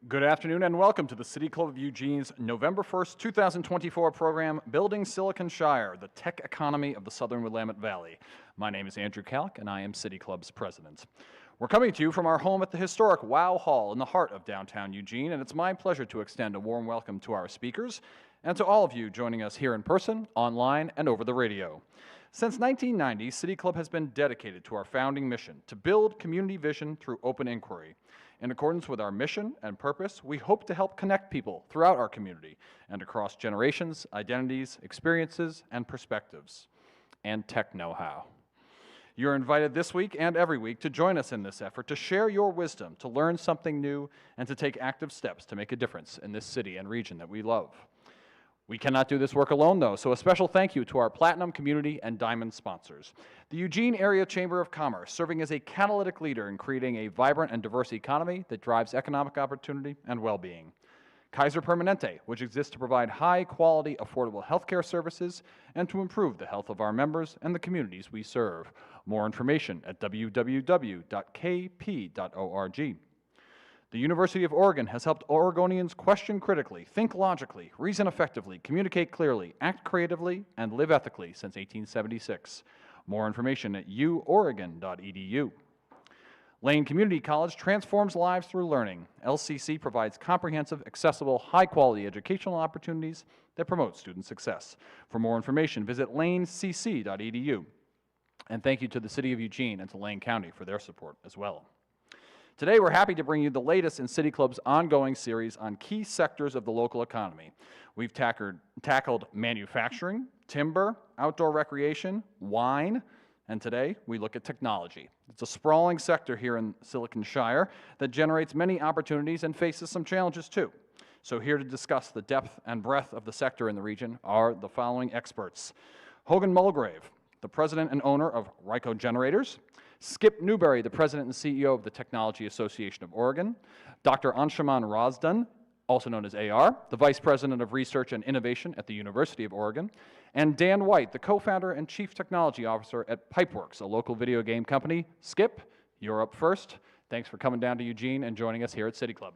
Good afternoon and welcome to the City Club of Eugene's November 1st, 2024 program, Building Silicon Shire, the Tech Economy of the Southern Willamette Valley. My name is Andrew Kalk and I am City Club's president. We're coming to you from our home at the historic Wow Hall in the heart of downtown Eugene, and it's my pleasure to extend a warm welcome to our speakers and to all of you joining us here in person, online, and over the radio. Since 1990, City Club has been dedicated to our founding mission to build community vision through open inquiry. In accordance with our mission and purpose, we hope to help connect people throughout our community and across generations, identities, experiences, and perspectives, and tech know-how. You're invited this week and every week to join us in this effort to share your wisdom, to learn something new, and to take active steps to make a difference in this city and region that we love. We cannot do this work alone, though, so a special thank you to our Platinum, Community, and Diamond sponsors. The Eugene Area Chamber of Commerce, serving as a catalytic leader in creating a vibrant and diverse economy that drives economic opportunity and well-being. Kaiser Permanente, which exists to provide high-quality, affordable healthcare services and to improve the health of our members and the communities we serve. More information at www.kp.org. The University of Oregon has helped Oregonians question critically, think logically, reason effectively, communicate clearly, act creatively, and live ethically since 1876. More information at uoregon.edu. Lane Community College transforms lives through learning. LCC provides comprehensive, accessible, high-quality educational opportunities that promote student success. For more information, visit lanecc.edu. And thank you to the City of Eugene and to Lane County for their support as well. Today, we're happy to bring you the latest in City Club's ongoing series on key sectors of the local economy. We've tackled manufacturing, timber, outdoor recreation, wine, and today we look at technology. It's a sprawling sector here in Silicon Shire that generates many opportunities and faces some challenges too. So here to discuss the depth and breadth of the sector in the region are the following experts. Hogan Mulgrave, the president and owner of Ryco Generators. Skip Newberry, the president and CEO of the Technology Association of Oregon. Dr. Anshuman Razdan, also known as AR, the vice president of research and innovation at the University of Oregon. And Dan White, the co-founder and chief technology officer at Pipeworks, a local video game company. Skip, you're up first. Thanks for coming down to Eugene and joining us here at City Club.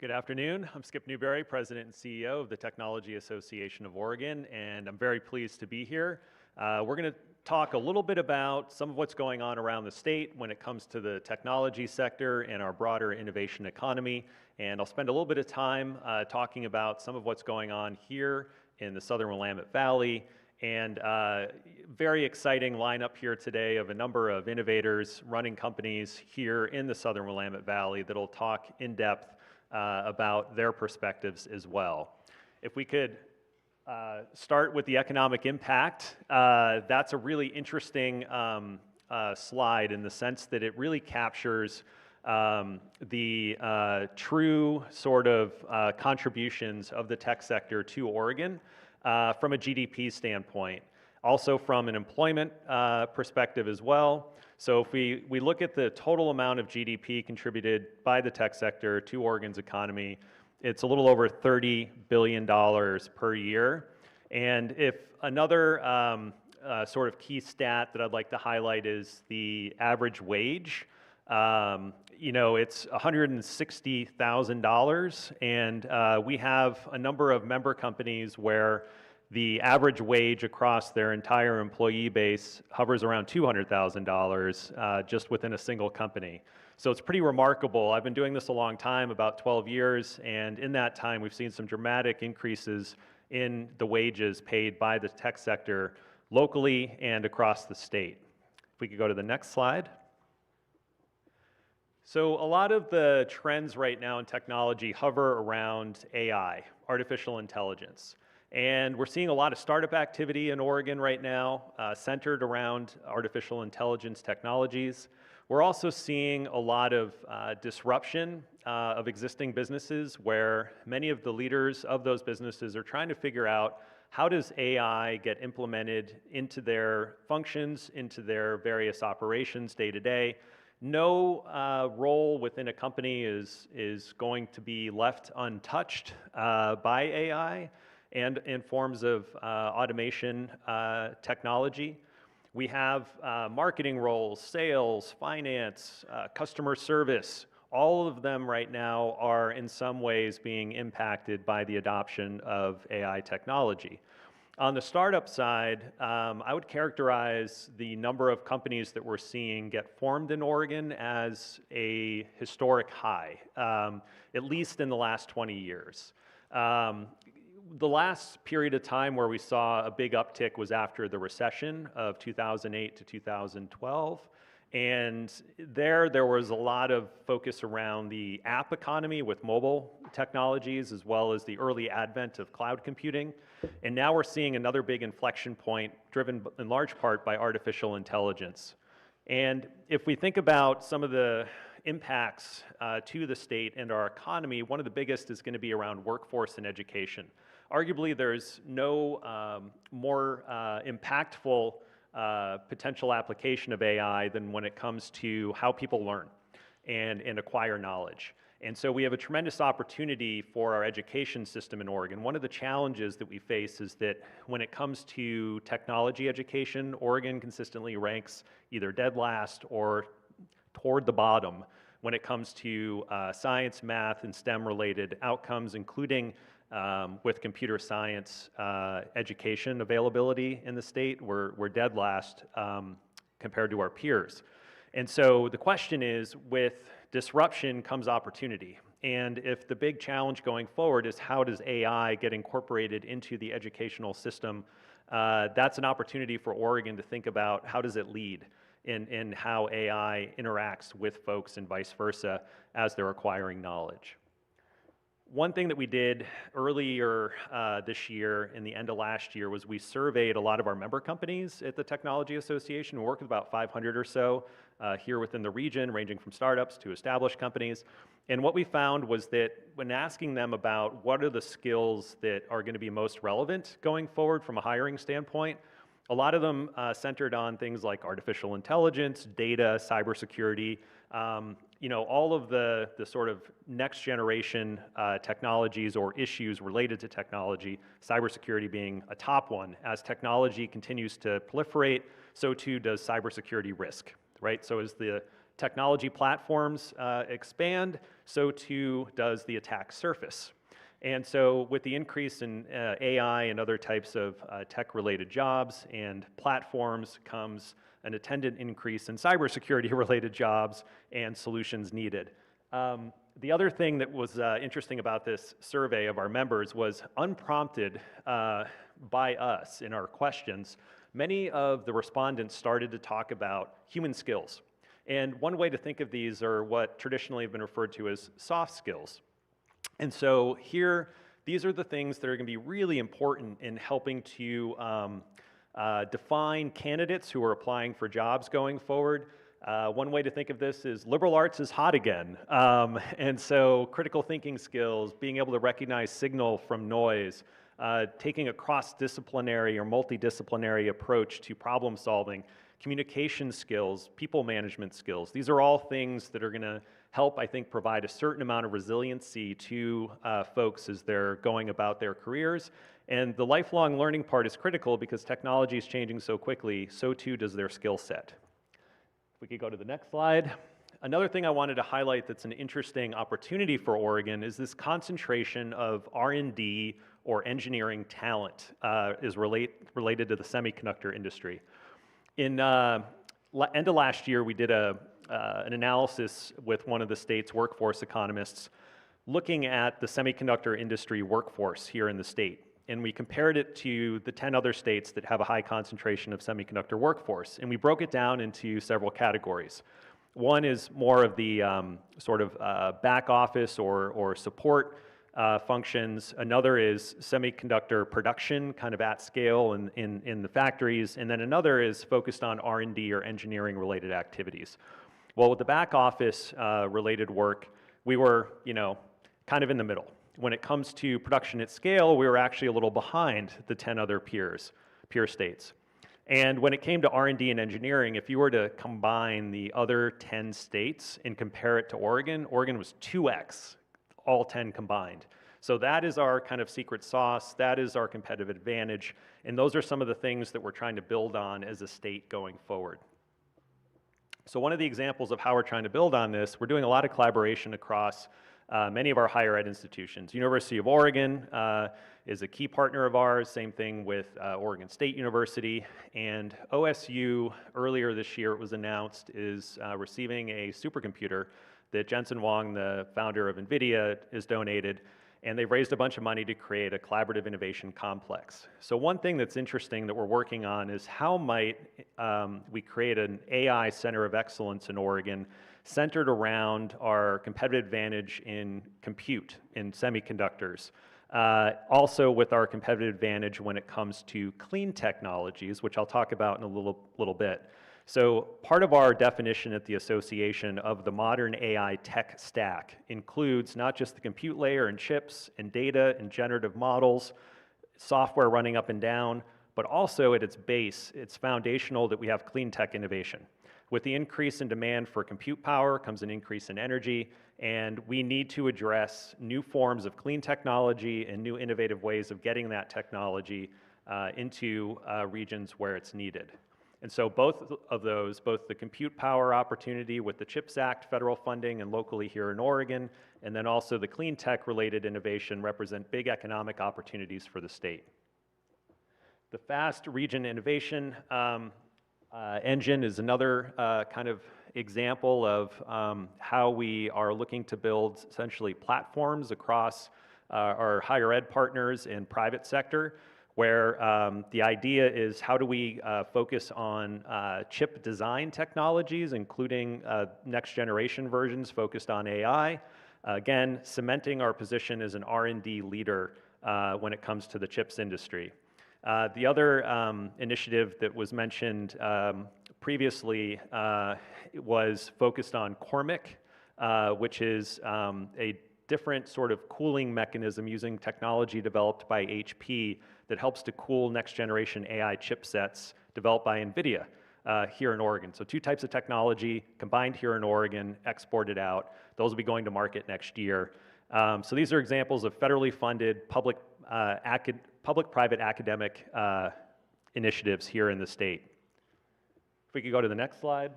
Good afternoon. I'm Skip Newberry, President and CEO of the Technology Association of Oregon, and I'm very pleased to be here. We're going to talk a little bit about some of what's going on around the state when it comes to the technology sector and our broader innovation economy, and I'll spend a little bit of time talking about some of what's going on here in the Southern Willamette Valley, and very exciting lineup here today of a number of innovators running companies here in the Southern Willamette Valley that'll talk in depth about their perspectives as well. If we could start with the economic impact, that's a really interesting slide in the sense that it really captures the true sort of contributions of the tech sector to Oregon from a GDP standpoint, also from an employment perspective as well. So if we look at the total amount of GDP contributed by the tech sector to Oregon's economy, it's a little over $30 billion per year. And if another sort of key stat that I'd like to highlight is the average wage. It's $160,000, and we have a number of member companies where the average wage across their entire employee base hovers around $200,000 just within a single company. So it's pretty remarkable. I've been doing this a long time, about 12 years, and in that time we've seen some dramatic increases in the wages paid by the tech sector locally and across the state. If we could go to the next slide. So a lot of the trends right now in technology hover around AI, artificial intelligence. And we're seeing a lot of startup activity in Oregon right now, centered around artificial intelligence technologies. We're also seeing a lot of disruption of existing businesses where many of the leaders of those businesses are trying to figure out how does AI get implemented into their functions, into their various operations day to day, No role within a company is going to be left untouched by AI and in forms of automation technology. We have marketing roles, sales, finance, customer service. All of them right now are in some ways being impacted by the adoption of AI technology. On the startup side, I would characterize the number of companies that we're seeing get formed in Oregon as a historic high, at least in the last 20 years. The last period of time where we saw a big uptick was after the recession of 2008 to 2012. And there was a lot of focus around the app economy with mobile technologies, as well as the early advent of cloud computing. And now we're seeing another big inflection point driven in large part by artificial intelligence. And if we think about some of the impacts to the state and our economy, one of the biggest is going to be around workforce and education. Arguably, there's no more impactful potential application of AI than when it comes to how people learn and acquire knowledge. And so we have a tremendous opportunity for our education system in Oregon. One of the challenges that we face is that when it comes to technology education, Oregon consistently ranks either dead last or toward the bottom when it comes to science, math, and STEM-related outcomes, including with computer science education availability in the state. We're dead last compared to our peers. And so the question is, with disruption comes opportunity. And if the big challenge going forward is how does AI get incorporated into the educational system, that's an opportunity for Oregon to think about how does it lead in how AI interacts with folks and vice versa as they're acquiring knowledge. One thing that we did earlier this year and the end of last year was we surveyed a lot of our member companies at the Technology Association. We work with about 500 or so here within the region, ranging from startups to established companies. And what we found was that when asking them about what are the skills that are going to be most relevant going forward from a hiring standpoint, a lot of them centered on things like artificial intelligence, data, cybersecurity, all of the sort of next generation technologies or issues related to technology, cybersecurity being a top one. As technology continues to proliferate, so too does cybersecurity risk, right? So as the technology platforms expand, so too does the attack surface. And so with the increase in AI and other types of tech-related jobs and platforms comes an attendant increase in cybersecurity-related jobs and solutions needed. The other thing that was interesting about this survey of our members was unprompted by us in our questions, many of the respondents started to talk about human skills. And one way to think of these are what traditionally have been referred to as soft skills. And so here, these are the things that are going to be really important in helping to define candidates who are applying for jobs going forward. One way to think of this is liberal arts is hot again. And so critical thinking skills, being able to recognize signal from noise, taking a cross-disciplinary or multidisciplinary approach to problem solving, communication skills, people management skills. These are all things that are going to help, I think, provide a certain amount of resiliency to folks as they're going about their careers. And the lifelong learning part is critical because technology is changing so quickly, so too does their skill set. If we could go to the next slide. Another thing I wanted to highlight that's an interesting opportunity for Oregon is this concentration of R&D or engineering talent is related to the semiconductor industry. In end of last year, we did an analysis with one of the state's workforce economists looking at the semiconductor industry workforce here in the state. And we compared it to the 10 other states that have a high concentration of semiconductor workforce. And we broke it down into several categories. One is more of the sort of back office or support functions. Another is semiconductor production, kind of at scale in the factories. And then another is focused on R&D or engineering related activities. Well, with the back office related work, we were, kind of in the middle. When it comes to production at scale, we were actually a little behind the 10 other peer states. And when it came to R&D and engineering, if you were to combine the other 10 states and compare it to Oregon, Oregon was 2x, all 10 combined. So that is our kind of secret sauce, that is our competitive advantage, and those are some of the things that we're trying to build on as a state going forward. So one of the examples of how we're trying to build on this, we're doing a lot of collaboration across many of our higher ed institutions. University of Oregon is a key partner of ours, same thing with Oregon State University, and OSU earlier this year it was announced is receiving a supercomputer that Jensen Huang, the founder of NVIDIA, has donated, and they've raised a bunch of money to create a collaborative innovation complex. So one thing that's interesting that we're working on is how might we create an AI center of excellence in Oregon centered around our competitive advantage in compute, in semiconductors. Also with our competitive advantage when it comes to clean technologies, which I'll talk about in a little bit. So part of our definition at the association of the modern AI tech stack includes not just the compute layer and chips and data and generative models, software running up and down, but also at its base, it's foundational that we have clean tech innovation. With the increase in demand for compute power comes an increase in energy, and we need to address new forms of clean technology and new innovative ways of getting that technology into regions where it's needed. And so both of those, both the compute power opportunity with the CHIPS Act federal funding and locally here in Oregon, and then also the clean tech related innovation represent big economic opportunities for the state. The FAST region innovation engine is another kind of example of how we are looking to build essentially platforms across our higher ed partners and private sector, where the idea is how do we focus on chip design technologies, including next generation versions focused on AI. Again, cementing our position as an R&D leader when it comes to the chips industry. The other initiative that was mentioned previously was focused on CORMIC, which is a different sort of cooling mechanism using technology developed by HP that helps to cool next generation AI chipsets developed by NVIDIA here in Oregon. So two types of technology combined here in Oregon, exported out. Those will be going to market next year. So these are examples of federally funded public-private academic initiatives here in the state. If we could go to the next slide.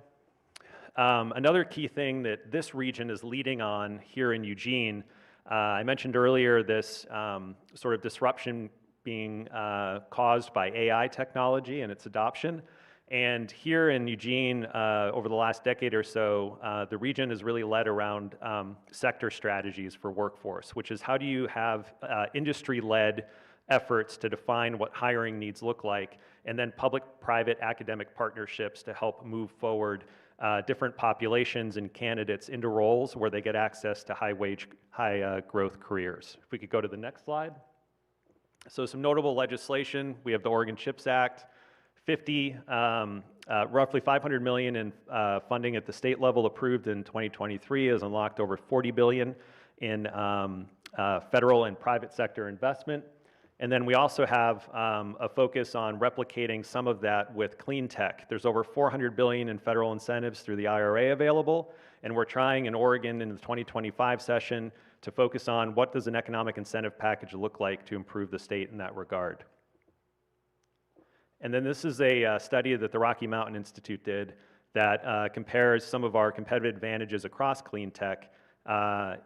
Another key thing that this region is leading on here in Eugene, I mentioned earlier this sort of disruption being caused by AI technology and its adoption. And here in Eugene, over the last decade or so, the region is really led around sector strategies for workforce, which is how do you have industry-led efforts to define what hiring needs look like, and then public-private academic partnerships to help move forward different populations and candidates into roles where they get access to high-wage, high-growth careers. If we could go to the next slide. So some notable legislation, we have the Oregon CHIPS Act, roughly $500 million in funding at the state level approved in 2023 has unlocked over $40 billion in federal and private sector investment. And then we also have a focus on replicating some of that with clean tech. There's over $400 billion in federal incentives through the IRA available, and we're trying in Oregon in the 2025 session to focus on what does an economic incentive package look like to improve the state in that regard. And then this is a study that the Rocky Mountain Institute did that compares some of our competitive advantages across clean tech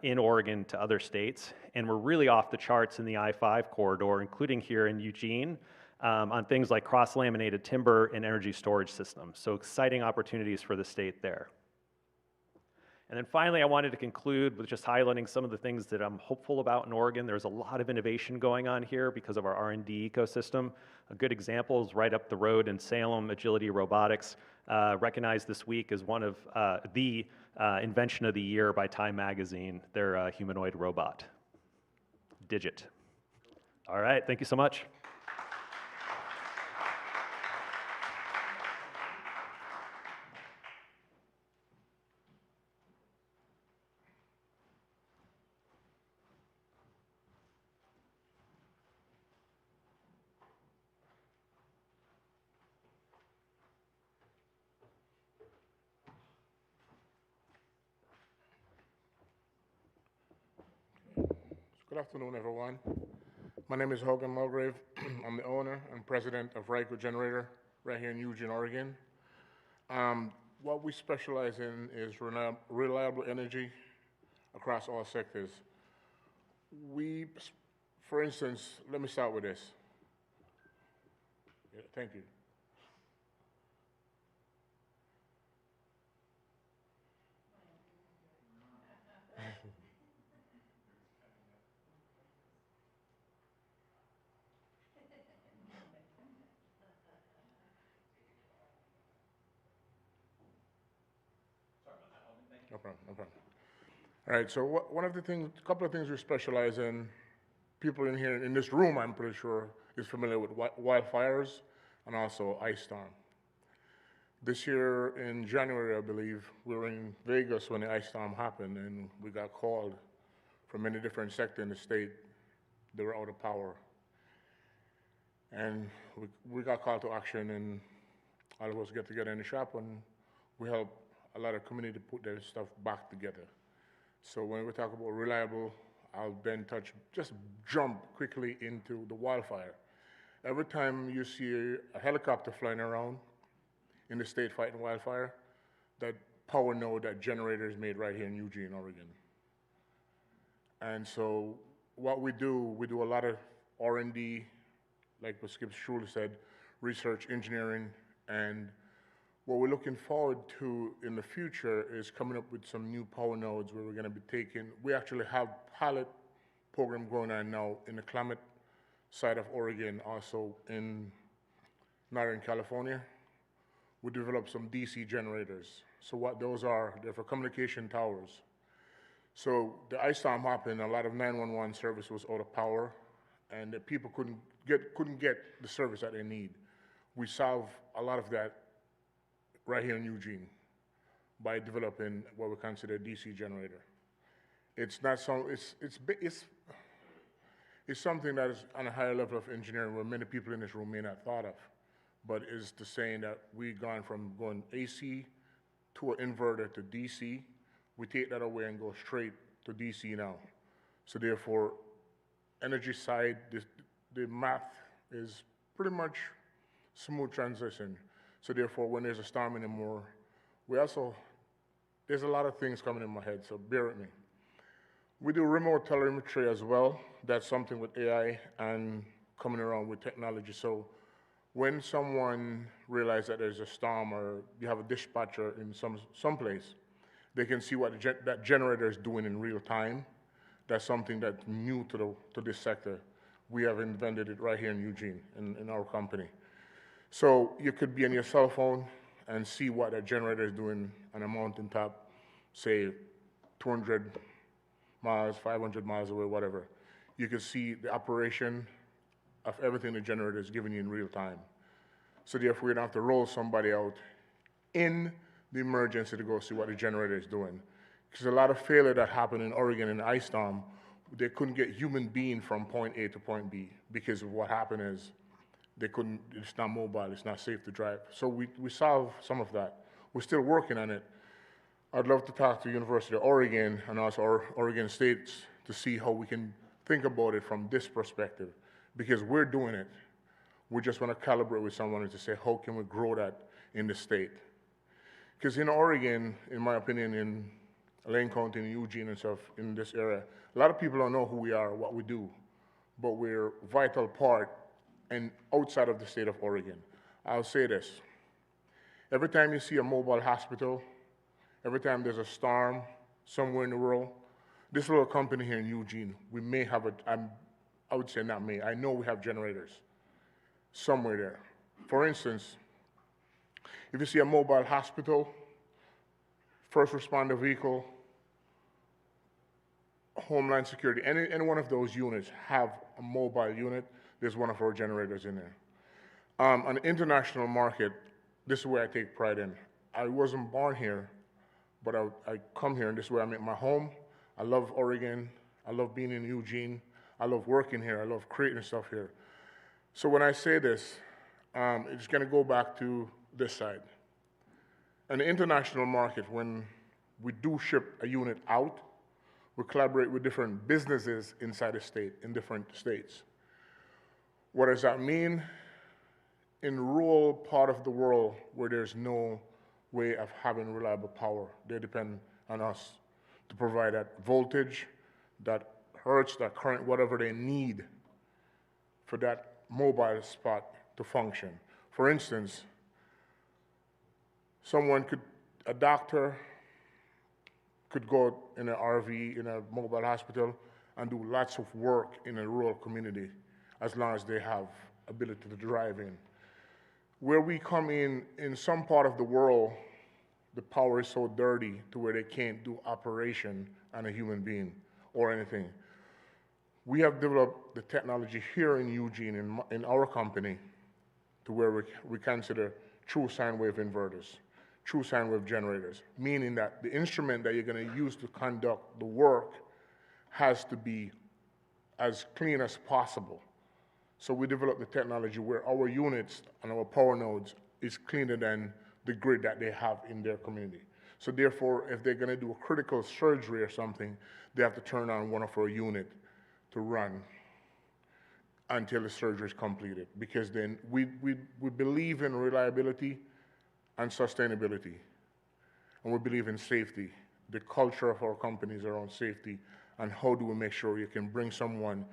in Oregon to other states. And we're really off the charts in the I-5 corridor, including here in Eugene, on things like cross-laminated timber and energy storage systems. So exciting opportunities for the state there. And then finally, I wanted to conclude with just highlighting some of the things that I'm hopeful about in Oregon. There's a lot of innovation going on here because of our R&D ecosystem. A good example is right up the road in Salem, Agility Robotics, recognized this week as one of the Invention of the Year by Time Magazine, their humanoid robot, Digit. All right, thank you so much. Good afternoon, everyone. My name is Hogan Mulgrave. I'm the owner and president of Ryco Generator right here in Eugene, Oregon. What we specialize in is reliable energy across all sectors. For instance, let me start with this. Yeah, thank you. No problem, no problem. All right, so one of the things, a couple of things we specialize in, people in here, in this room, I'm pretty sure, is familiar with wildfires and also ice storm. This year in January, I believe, we were in Vegas when the ice storm happened, and we got called from many different sectors in the state. They were out of power. And we got called to action, and all of us get together in the shop, and we help a lot of community put their stuff back together. So when we talk about reliable, I'll then just jump quickly into the wildfire. Every time you see a helicopter flying around in the state fighting wildfire, that power node, that generator is made right here in Eugene, Oregon. And so what we do a lot of R&D, like what Skip Schule said, research, engineering, and what we're looking forward to in the future is coming up with some new power nodes where we're going to be we actually have pilot program going on now in the Klamath side of Oregon, also in Northern California. We developed some DC generators. So what those are, they're for communication towers. So the ice storm happened, a lot of 911 service was out of power, and the people couldn't get the service that they need. We solve a lot of that right here in Eugene by developing what we consider a DC generator. It's not so, it's something that is on a higher level of engineering where many people in this room may not thought of, but is the saying that we've gone from going AC to an inverter to DC. We take that away and go straight to DC now. So therefore, energy side, the math is pretty much smooth transition. So therefore, when there's a storm anymore, there's a lot of things coming in my head, so bear with me. We do remote telemetry as well. That's something with AI and coming around with technology. So when someone realizes that there's a storm or you have a dispatcher in some place, they can see what that generator is doing in real time. That's something that's new to this sector. We have invented it right here in Eugene, in our company. So you could be on your cell phone and see what that generator is doing on a mountaintop, say 200 miles, 500 miles away, whatever. You can see the operation of everything the generator is giving you in real time. So therefore, you don't have to roll somebody out in the emergency to go see what the generator is doing. Because a lot of failure that happened in Oregon in the ice storm, they couldn't get human being from point A to point B because of what happened is it's not mobile, it's not safe to drive. So we solve some of that. We're still working on it. I'd love to talk to University of Oregon and also our Oregon States to see how we can think about it from this perspective, because we're doing it. We just want to calibrate with someone to say, how can we grow that in the state? Because in Oregon, in my opinion, in Lane County, in Eugene and stuff, in this area, a lot of people don't know who we are, what we do, but we're a vital part and outside of the state of Oregon. I'll say this. Every time you see a mobile hospital, every time there's a storm somewhere in the world, this little company here in Eugene, we may have I would say not me, I know we have generators somewhere there. For instance, if you see a mobile hospital, first responder vehicle, Homeland Security, any one of those units have a mobile unit, there's one of our generators in there. On the international market, this is where I take pride in. I wasn't born here, but I come here and this is where I make my home. I love Oregon. I love being in Eugene. I love working here. I love creating stuff here. So when I say this, it's going to go back to this side. On the international market, when we do ship a unit out, We collaborate with different businesses inside the state, in different states. What does that mean? In rural part of the world where there's no way of having reliable power, they depend on us to provide that voltage, that hertz, that current, whatever they need for that mobile spot to function. For instance, a doctor could go in an RV, in a mobile hospital, and do lots of work in a rural community as long as they have ability to drive in. Where we come in some part of the world, the power is so dirty to where they can't do operation on a human being or anything. We have developed the technology here in Eugene, in our company, to where we consider true sine wave inverters, true sine wave generators, meaning that the instrument that you're going to use to conduct the work has to be as clean as possible. So we developed the technology where our units and our power nodes is cleaner than the grid that they have in their community. So therefore, if they're going to do a critical surgery or something, they have to turn on one of our units to run until the surgery is completed. Because then we believe in reliability and sustainability, and we believe in safety. The culture of our companies around safety, and how do we make sure you can bring someone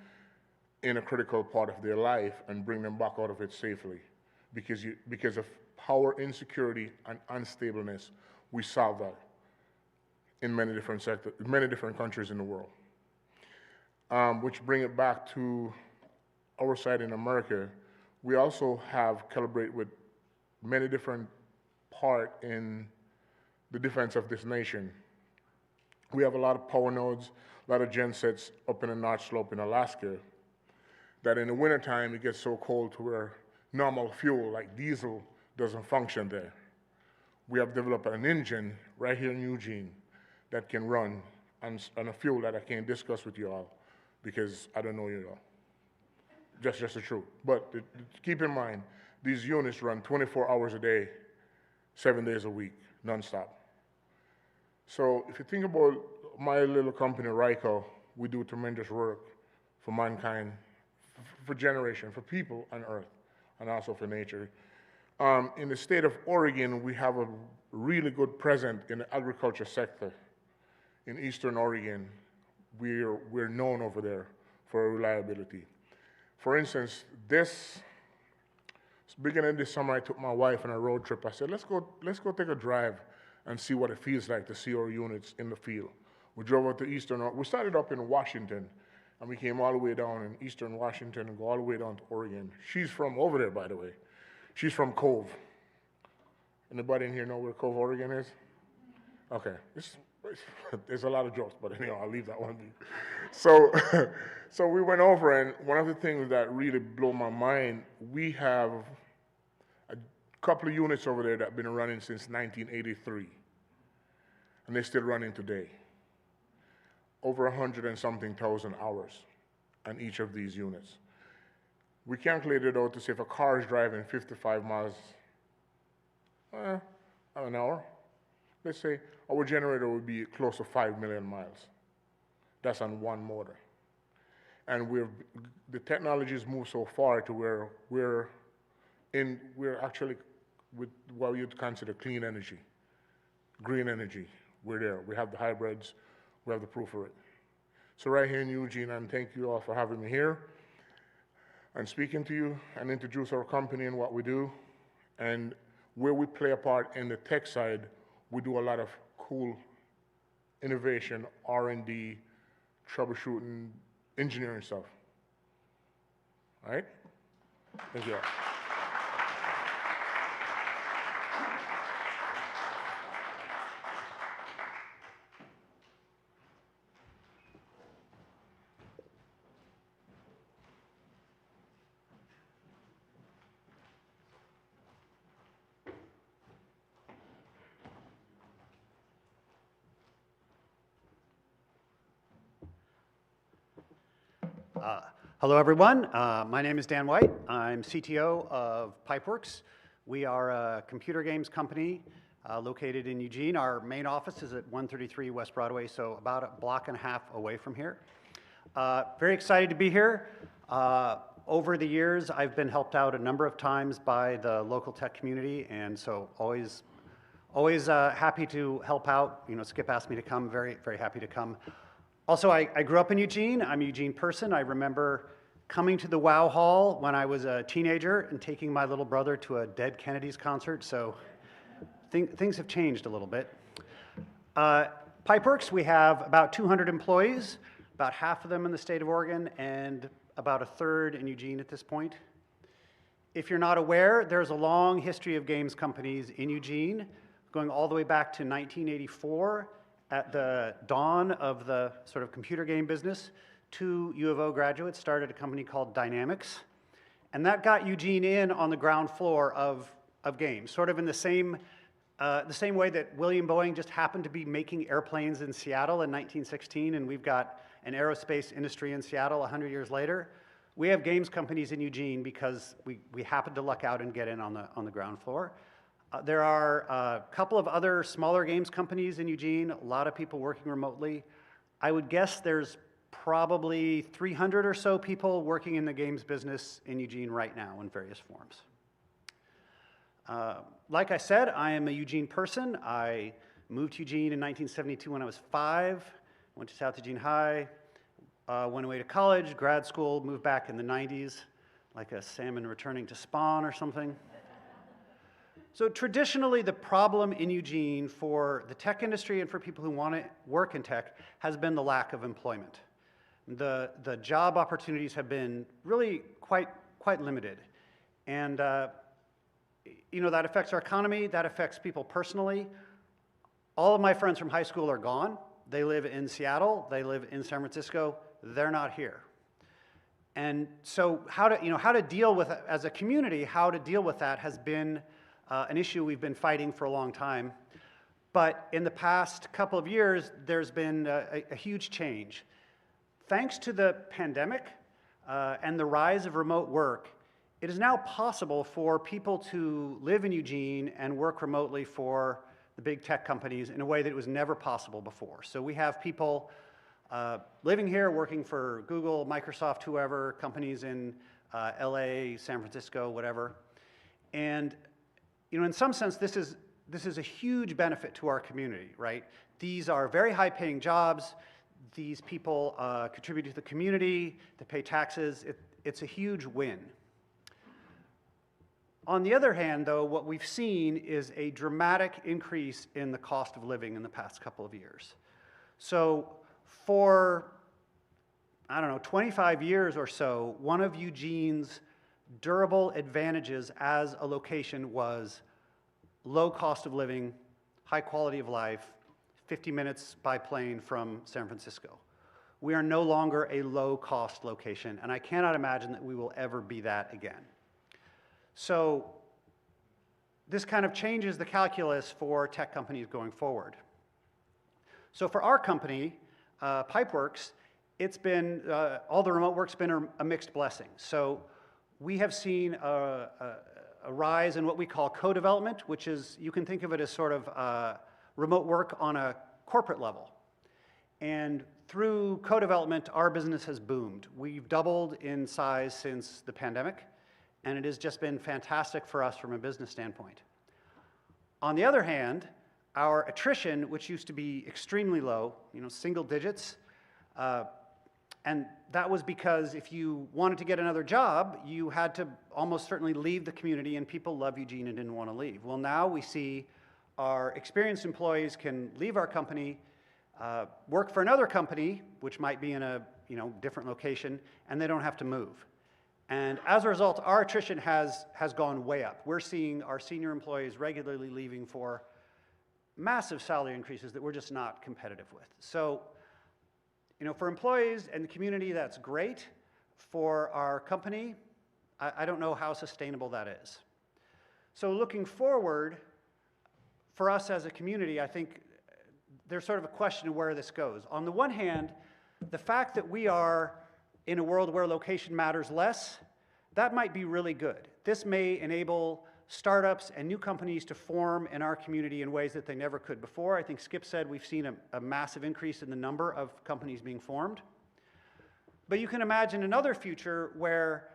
in a critical part of their life and bring them back out of it safely. Because of power insecurity and unstableness, we solve that in many different sectors, many different countries in the world. Which bring it back to our side in America. We also have collaborated with many different parts in the defense of this nation. We have a lot of power nodes, a lot of gensets up in the North Slope in Alaska, that in the wintertime it gets so cold to where normal fuel like diesel doesn't function there. We have developed an engine right here in Eugene that can run on a fuel that I can't discuss with you all because I don't know you all. Just the truth. But keep in mind, these units run 24 hours a day, 7 days a week, nonstop. So if you think about my little company, Ryco, we do tremendous work for mankind, for generation, for people on Earth, and also for nature. In the state of Oregon, we have a really good presence in the agriculture sector. In Eastern Oregon, we're known over there for reliability. For instance, beginning of this summer, I took my wife on a road trip. I said, let's go take a drive and see what it feels like to see our units in the field. We drove out to we started up in Washington, and we came all the way down in Eastern Washington and go all the way down to Oregon. She's from over there, by the way. She's from Cove. Anybody in here know where Cove, Oregon is? Okay, there's a lot of jokes, but anyhow, I'll leave that one be. So we went over, and one of the things that really blew my mind, we have a couple of units over there that have been running since 1983, and they're still running today. Over 100 and something thousand hours on each of these units. We calculated out to say if a car is driving 55 miles an hour, let's say our generator would be close to 5 million miles. That's on one motor. And the technologies move so far to where we're actually with what you'd consider clean energy, green energy. We're there. We have the hybrids. We have the proof for it. So right here in Eugene, and thank you all for having me here and speaking to you and introduce our company and what we do. And where we play a part in the tech side, we do a lot of cool innovation, R&D, troubleshooting, engineering stuff. All right? Thank you all. Hello, everyone. My name is Dan White. I'm CTO of Pipeworks. We are a computer games company located in Eugene. Our main office is at 133 West Broadway, so about a block and a half away from here. Very excited to be here. Over the years, I've been helped out a number of times by the local tech community, and so always happy to help out. You know, Skip asked me to come, very, very happy to come. Also, I grew up in Eugene. I'm a Eugene person. I remember coming to the Wow Hall when I was a teenager and taking my little brother to a Dead Kennedys concert, so things have changed a little bit. Pipeworks, we have about 200 employees, about half of them in the state of Oregon, and about a third in Eugene at this point. If you're not aware, there's a long history of games companies in Eugene, going all the way back to 1984. At the dawn of the sort of computer game business, 2 U of O graduates started a company called Dynamics, and that got Eugene in on the ground floor of games, sort of in the same way that William Boeing just happened to be making airplanes in Seattle in 1916, and we've got an aerospace industry in Seattle 100 years later. We have games companies in Eugene because we happened to luck out and get in on the ground floor. There are a couple of other smaller games companies in Eugene, a lot of people working remotely. I would guess there's probably 300 or so people working in the games business in Eugene right now in various forms. Like I said, I am a Eugene person. I moved to Eugene in 1972 when I was 5, went to South Eugene High, went away to college, grad school, moved back in the 90s, like a salmon returning to spawn or something. So traditionally, the problem in Eugene for the tech industry and for people who want to work in tech has been the lack of employment. The job opportunities have been really quite limited. And you know, that affects our economy, that affects people personally. All of my friends from high school are gone. They live in Seattle, they live in San Francisco, they're not here. And so how to deal with, as a community, how to deal with that has been an issue we've been fighting for a long time. But in the past couple of years, there's been a huge change. Thanks to the pandemic and the rise of remote work, it is now possible for people to live in Eugene and work remotely for the big tech companies in a way that was never possible before. So we have people living here, working for Google, Microsoft, whoever, companies in LA, San Francisco, whatever. And you know, in some sense, this is a huge benefit to our community, right? These are very high-paying jobs. These people contribute to the community, they pay taxes. It's a huge win. On the other hand, though, what we've seen is a dramatic increase in the cost of living in the past couple of years. So for, I don't know, 25 years or so, one of Eugene's durable advantages as a location was low cost of living, high quality of life, 50 minutes by plane from San Francisco. We are no longer a low-cost location, and I cannot imagine that we will ever be that again. So this kind of changes the calculus for tech companies going forward. So for our company, Pipeworks, it's been, all the remote work's been a mixed blessing. So we have seen a rise in what we call co-development, which is, you can think of it as sort of remote work on a corporate level. And through co-development, our business has boomed. We've doubled in size since the pandemic, and it has just been fantastic for us from a business standpoint. On the other hand, our attrition, which used to be extremely low, you know, single digits, and that was because if you wanted to get another job, you had to almost certainly leave the community, and people love Eugene and didn't want to leave. Well, now we see our experienced employees can leave our company, work for another company, which might be in a different location, and they don't have to move. And as a result, our attrition has gone way up. We're seeing our senior employees regularly leaving for massive salary increases that we're just not competitive with. So, you know, for employees and the community, that's great. For our company, I don't know how sustainable that is. So looking forward, for us as a community, I think there's sort of a question of where this goes. On the one hand, the fact that we are in a world where location matters less, that might be really good. This may enable startups and new companies to form in our community in ways that they never could before. I think Skip said we've seen a massive increase in the number of companies being formed. But you can imagine another future where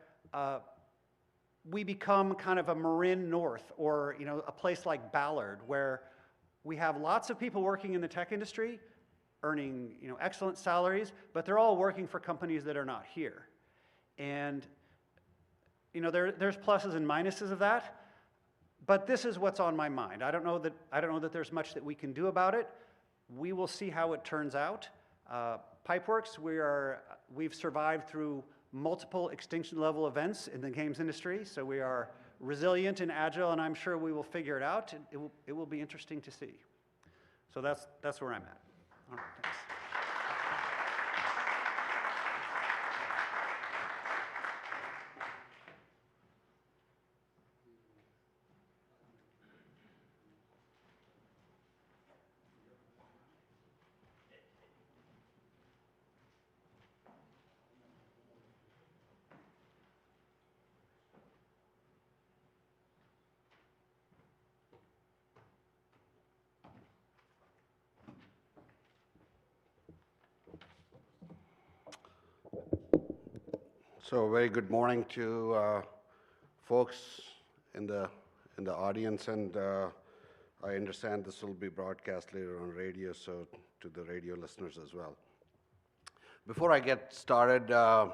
we become kind of a Marin North, or a place like Ballard, where we have lots of people working in the tech industry, earning excellent salaries, but they're all working for companies that are not here. And there's pluses and minuses of that, but this is what's on my mind. I don't know that there's much that we can do about it. We will see how it turns out. Pipeworks, we've survived through multiple extinction level events in the games industry, so we are resilient and agile, and I'm sure we will figure it out. It will be interesting to see. So that's where I'm at. All right, thanks. So very good morning to folks in the audience, and I understand this will be broadcast later on radio, so to the radio listeners as well. Before I get started, as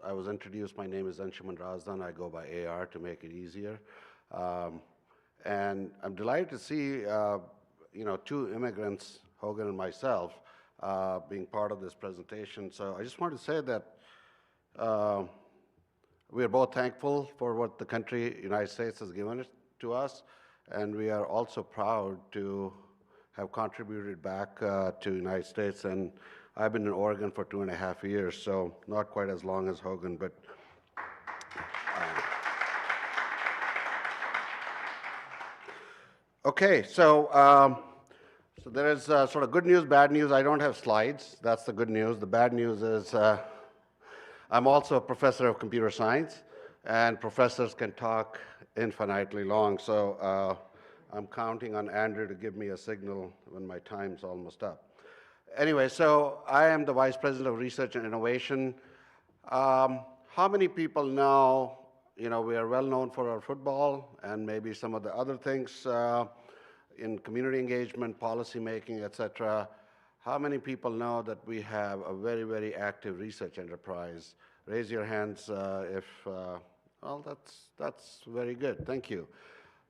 I was introduced, my name is Anshuman Razdan. I go by AR to make it easier, and I'm delighted to see two immigrants, Hogan and myself, being part of this presentation. So I just want to say that we are both thankful for what the country, United States, has given it to us, and we are also proud to have contributed back to United States. And I've been in Oregon for 2.5 years, so not quite as long as Hogan, but okay, so there is sort of good news, bad news. I don't have slides. That's the good news. The bad news is I'm also a professor of computer science, and professors can talk infinitely long. So I'm counting on Andrew to give me a signal when my time's almost up. Anyway, so I am the Vice President of Research and Innovation. How many people know, we are well known for our football and maybe some of the other things in community engagement, policy making, et cetera. How many people know that we have a very, very active research enterprise? Raise your hands if, well, that's very good, thank you.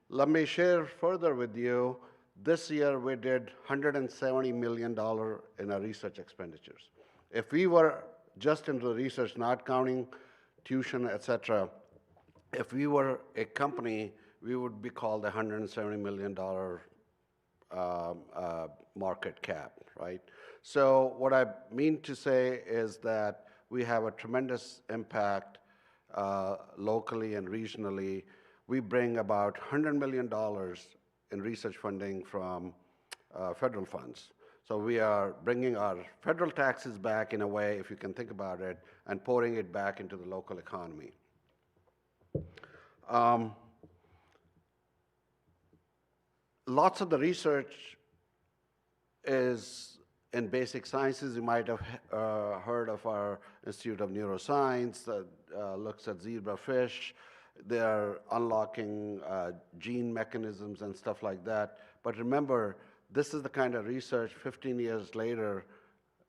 Let me share further with you. This year we did $170 million in our research expenditures. If we were just into the research, not counting tuition, et cetera, if we were a company, we would be called a $170 million market cap, right? So what I mean to say is that we have a tremendous impact locally and regionally. We bring about $100 million in research funding from federal funds. So we are bringing our federal taxes back in a way, if you can think about it, and pouring it back into the local economy. Lots of the research is in basic sciences. You might have heard of our Institute of Neuroscience that looks at zebrafish. They are unlocking gene mechanisms and stuff like that. But remember, this is the kind of research 15 years later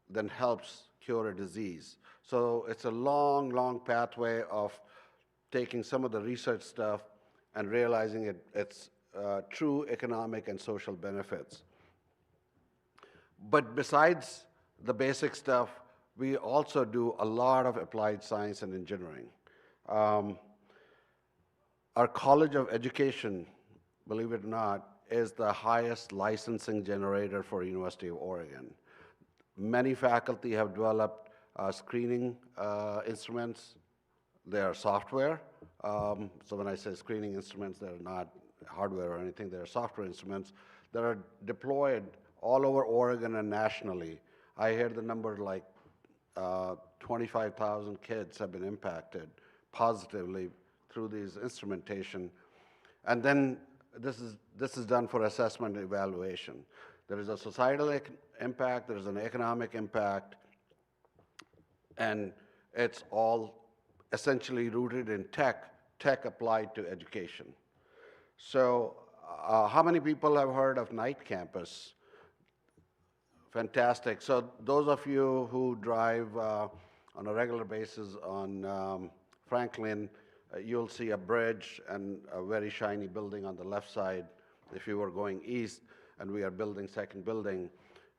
then helps cure a disease. So it's a long, long pathway of taking some of the research stuff and realizing its true economic and social benefits. But besides the basic stuff, we also do a lot of applied science and engineering. Our College of Education, believe it or not, is the highest licensing generator for University of Oregon. Many faculty have developed screening instruments. They are software. So when I say screening instruments, they're not hardware or anything. They're software instruments that are deployed all over Oregon and nationally. I heard the number like 25,000 kids have been impacted positively through these instrumentation. And then this is done for assessment and evaluation. There is a societal impact, there is an economic impact, and it's all essentially rooted in tech applied to education. So how many people have heard of Night Campus? Fantastic. So those of you who drive on a regular basis on Franklin, you'll see a bridge and a very shiny building on the left side if you were going east, and we are building second building.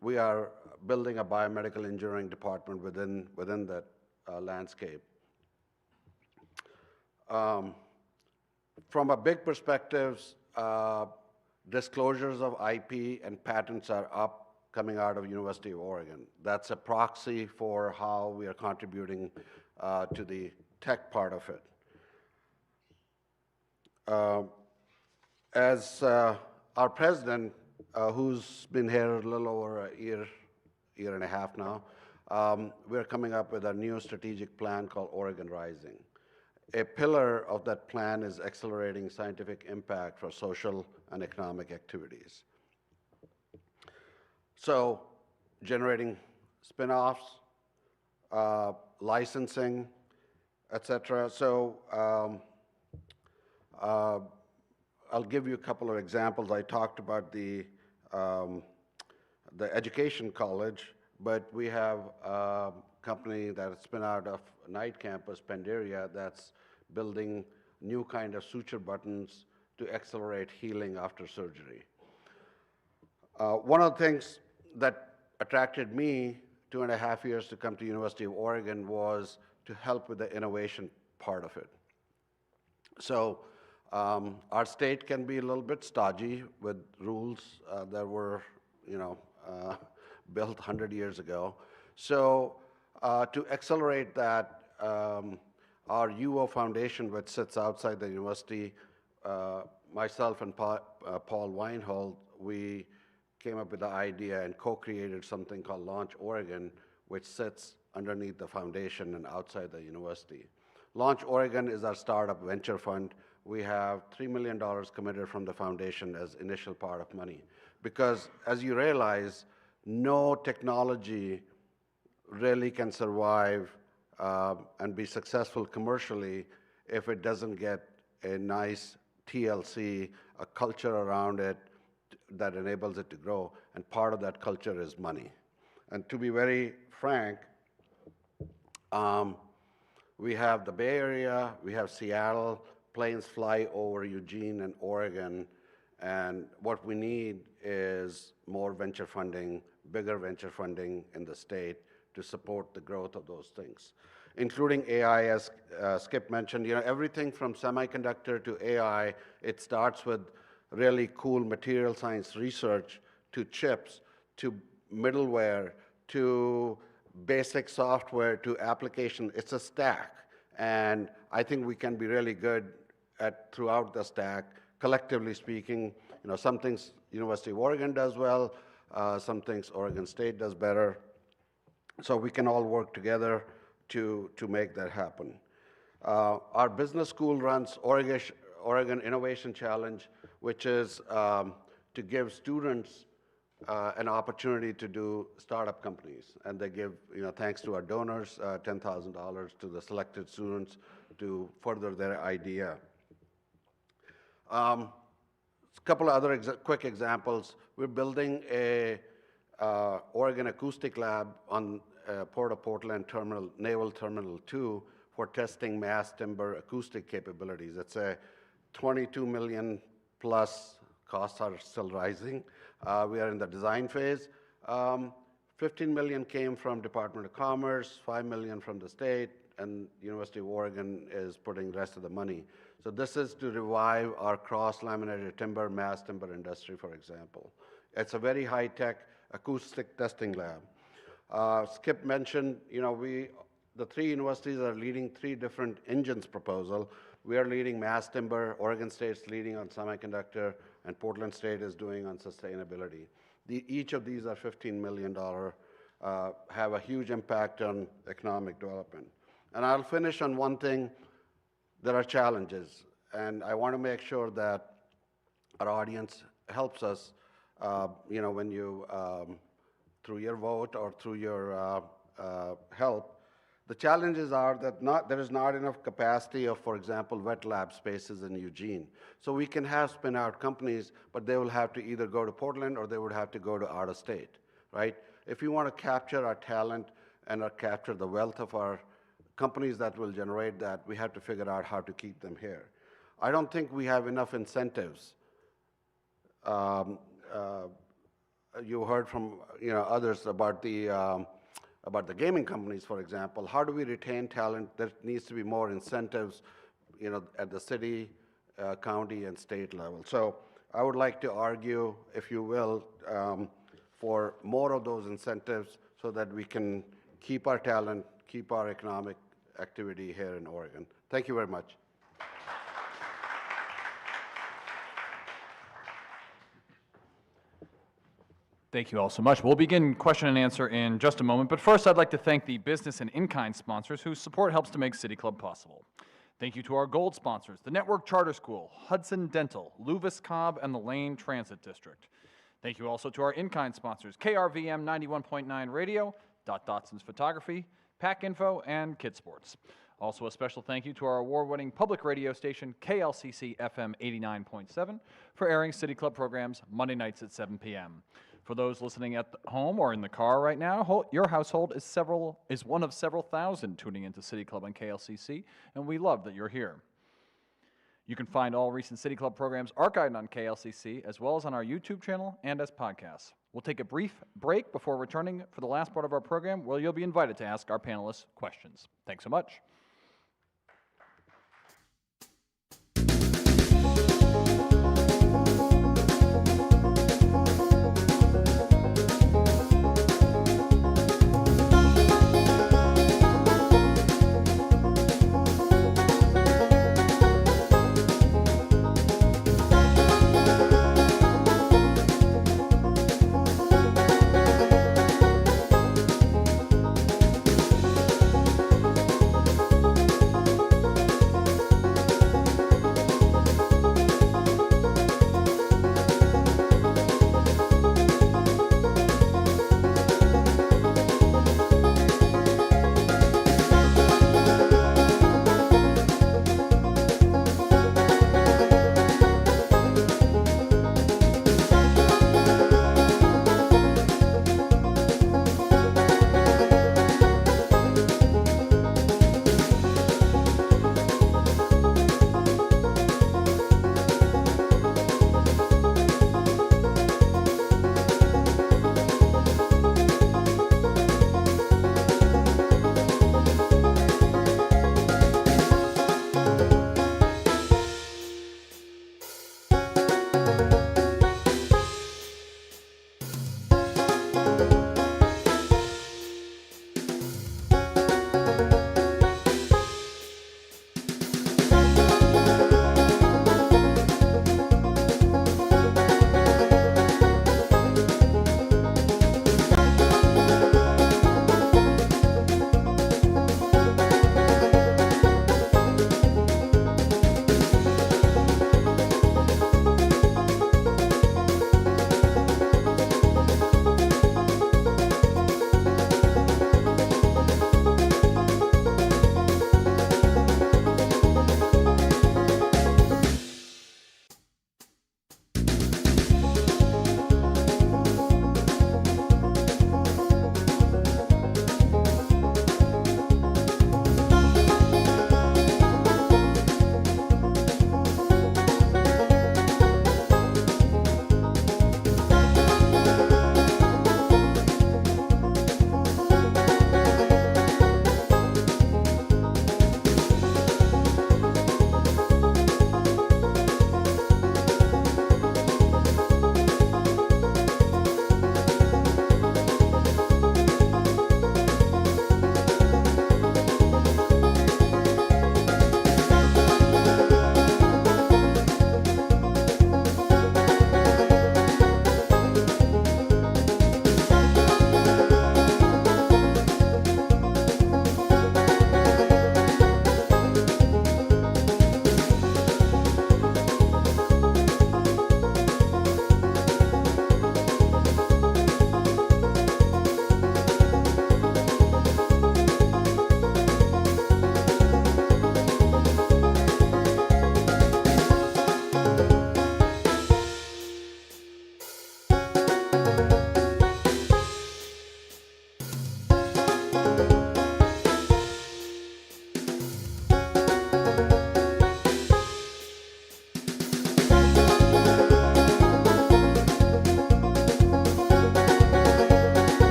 We are building a biomedical engineering department within that landscape. From a big perspective, disclosures of IP and patents are up coming out of University of Oregon. That's a proxy for how we are contributing to the tech part of it. As our president, who's been here a little over a year and a half now, we're coming up with a new strategic plan called Oregon Rising. A pillar of that plan is accelerating scientific impact for social and economic activities. So, generating spin-offs, licensing, etc. So, I'll give you a couple of examples. I talked about the education college, but we have a company that's spin out of Night Campus, Pandaria, that's building new kind of suture buttons to accelerate healing after surgery. One of the things that attracted me 2.5 years to come to University of Oregon was to help with the innovation part of it. So our state can be a little bit stodgy with rules that were, built 100 years ago. So to accelerate that, our UO Foundation, which sits outside the university, myself and Paul Weinhold, we came up with the idea and co-created something called Launch Oregon, which sits underneath the foundation and outside the university. Launch Oregon is our startup venture fund. We have $3 million committed from the foundation as initial part of money. Because as you realize, no technology really can survive and be successful commercially if it doesn't get a nice TLC, a culture around it that enables it to grow, and part of that culture is money. And to be very frank, we have the Bay Area, we have Seattle, planes fly over Eugene and Oregon, and what we need is more venture funding, bigger venture funding in the state to support the growth of those things, including AI, as Skip mentioned. Everything from semiconductor to AI, it starts with really cool material science research to chips, to middleware, to basic software, to application. It's a stack. And I think we can be really good at throughout the stack, collectively speaking. Some things University of Oregon does well, some things Oregon State does better. So we can all work together to make that happen. Our business school runs Oregon Innovation Challenge, which is to give students an opportunity to do startup companies. And they give, thanks to our donors, $10,000 to the selected students to further their idea. A couple of other quick examples. We're building a Oregon Acoustic Lab on Port of Portland Naval Terminal 2 for testing mass timber acoustic capabilities. It's a $22 million plus, costs are still rising. We are in the design phase. $15 million came from Department of Commerce, $5 million from the state, and University of Oregon is putting the rest of the money. So this is to revive our cross-laminated timber, mass timber industry, for example. It's a very high-tech acoustic testing lab. Skip mentioned, the three universities are leading 3 different engines proposal. We are leading mass timber, Oregon State's leading on semiconductor, and Portland State is doing on sustainability. Each of these are $15 million, have a huge impact on economic development. And I'll finish on one thing. there are challenges, and I want to make sure that our audience helps us, when you, through your vote or through your help. The challenges are that there is not enough capacity of, for example, wet lab spaces in Eugene. So we can have spin-out companies, but they will have to either go to Portland or they would have to go to out of state, right? If we want to capture our talent and capture the wealth of our companies that will generate that, we have to figure out how to keep them here. I don't think we have enough incentives. You heard from others about the gaming companies, for example. How do we retain talent? There needs to be more incentives, at the city, county, and state level. So I would like to argue, if you will, for more of those incentives so that we can keep our talent, keep our economic activity here in Oregon. Thank you very much. Thank you all so much. We'll begin question and answer in just a moment, but first I'd like to thank the business and in-kind sponsors whose support helps to make City Club possible. Thank you to our gold sponsors, the Network Charter School, Hudson Dental, Luvis Cobb, and the Lane Transit District. Thank you also to our in-kind sponsors, KRVM 91.9 Radio, Dotson's Photography, Pack Info, and Kid Sports. Also a special thank you to our award-winning public radio station, KLCC FM 89.7, for airing City Club programs Monday nights at 7 p.m. For those listening at home or in the car right now, your household is one of several thousand tuning into City Club on KLCC, and we love that you're here. You can find all recent City Club programs archived on KLCC, as well as on our YouTube channel and as podcasts. We'll take a brief break before returning for the last part of our program, where you'll be invited to ask our panelists questions. Thanks so much.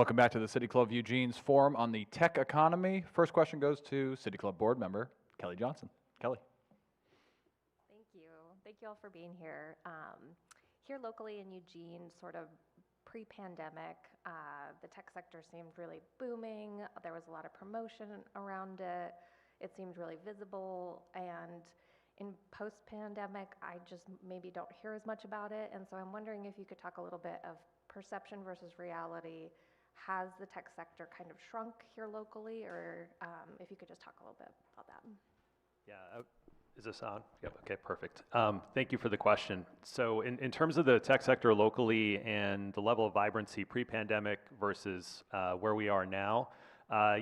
Welcome back to the City Club of Eugene's forum on the tech economy. First question goes to City Club board member Kelly Johnson. Kelly. Thank you. Thank you all for being here. Here locally in Eugene, sort of pre-pandemic, the tech sector seemed really booming. There was a lot of promotion around it. It seemed really visible. And in post-pandemic, I just maybe don't hear as much about it. And so I'm wondering if you could talk a little bit of perception versus reality. Has the tech sector kind of shrunk here locally, or if you could just talk a little bit about that? Yeah, is this on? Yep, okay, perfect. Thank you for the question. So in terms of the tech sector locally and the level of vibrancy pre-pandemic versus where we are now,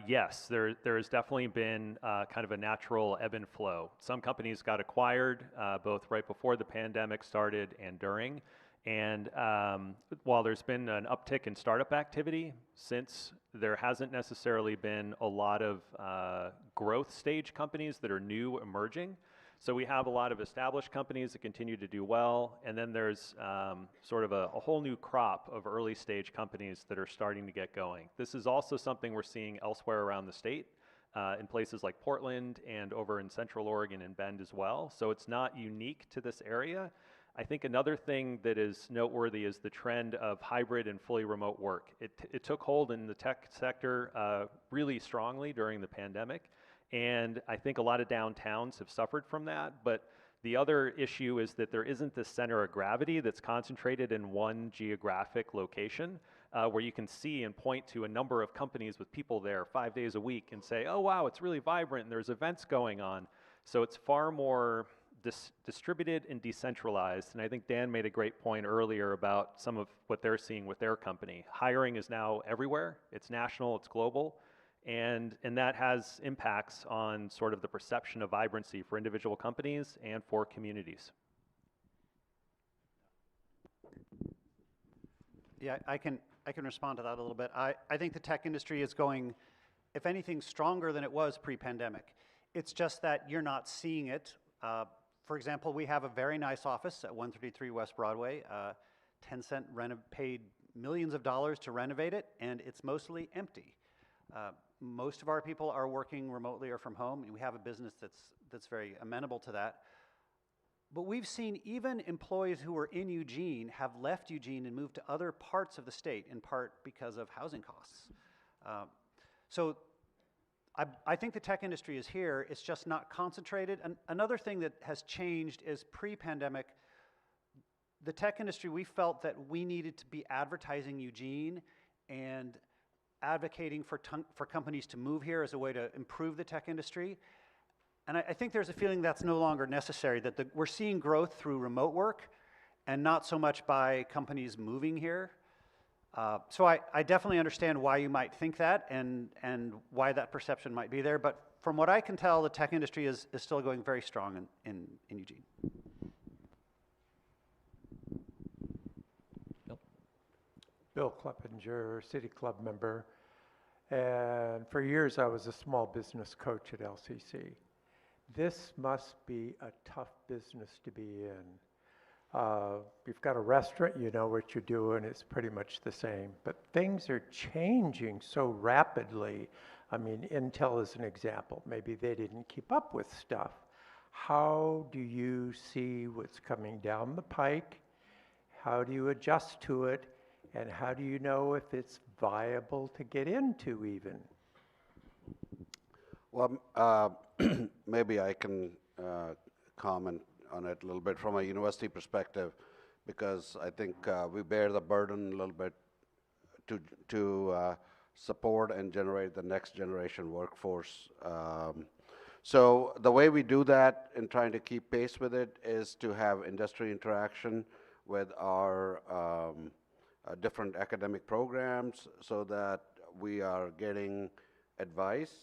yes, there has definitely been kind of a natural ebb and flow. Some companies got acquired both right before the pandemic started and during. And while there's been an uptick in startup activity since, there hasn't necessarily been a lot of growth stage companies that are new emerging. So we have a lot of established companies that continue to do well, and then there's sort of a whole new crop of early stage companies that are starting to get going. This is also something we're seeing elsewhere around the state, in places like Portland and over in Central Oregon and Bend as well. So it's not unique to this area. I think another thing that is noteworthy is the trend of hybrid and fully remote work. It took hold in the tech sector really strongly during the pandemic, and I think a lot of downtowns have suffered from that. But the other issue is that there isn't this center of gravity that's concentrated in one geographic location where you can see and point to a number of companies with people there 5 days a week and say, oh wow, it's really vibrant and there's events going on. So it's far more distributed and decentralized. And I think Dan made a great point earlier about some of what they're seeing with their company. Hiring is now everywhere. It's national, it's global. And that has impacts on sort of the perception of vibrancy for individual companies and for communities. Yeah, I can respond to that a little bit. I think the tech industry is going, if anything, stronger than it was pre-pandemic. It's just that you're not seeing it. For example, we have a very nice office at 133 West Broadway. Tencent paid millions of dollars to renovate it, and it's mostly empty. Most of our people are working remotely or from home, and we have a business that's very amenable to that. But we've seen even employees who were in Eugene have left Eugene and moved to other parts of the state, in part because of housing costs. So I think the tech industry is here. It's just not concentrated. And another thing that has changed is pre-pandemic, the tech industry, we felt that we needed to be advertising Eugene and advocating for companies to move here as a way to improve the tech industry. And I think there's a feeling that's no longer necessary, that we're seeing growth through remote work and not so much by companies moving here. So I definitely understand why you might think that and why that perception might be there. But from what I can tell, the tech industry is still going very strong in Eugene. Bill Kleppinger, City Club member. And for years, I was a small business coach at LCC. This must be a tough business to be in. You've got a restaurant, you know what you're doing, it's pretty much the same. But things are changing so rapidly. I mean, Intel is an example. Maybe they didn't keep up with stuff. How do you see what's coming down the pike? How do you adjust to it? And how do you know if it's viable to get into even? Well, maybe I can comment on it a little bit from a university perspective, because I think we bear the burden a little bit to support and generate the next generation workforce. So the way we do that in trying to keep pace with it is to have industry interaction with our different academic programs, so that we are getting advice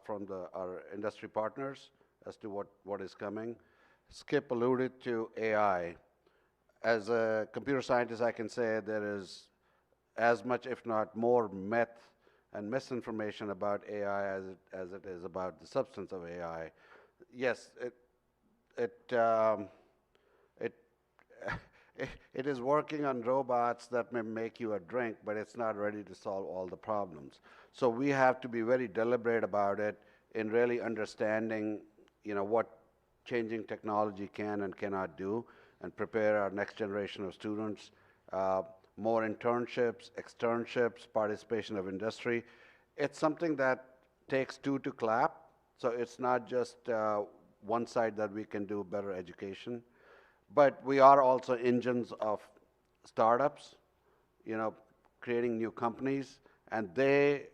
from our industry partners as to what is coming. Skip alluded to AI. As a computer scientist, I can say there is as much, if not more, myth and misinformation about AI as it is about the substance of AI. Yes, it is working on robots that may make you a drink, but it's not ready to solve all the problems. So we have to be very deliberate about it in really understanding, what changing technology can and cannot do, and prepare our next generation of students. More internships, externships, participation of industry. It's something that takes two to clap, so it's not just one side that we can do better education. But we are also engines of startups, creating new companies, and their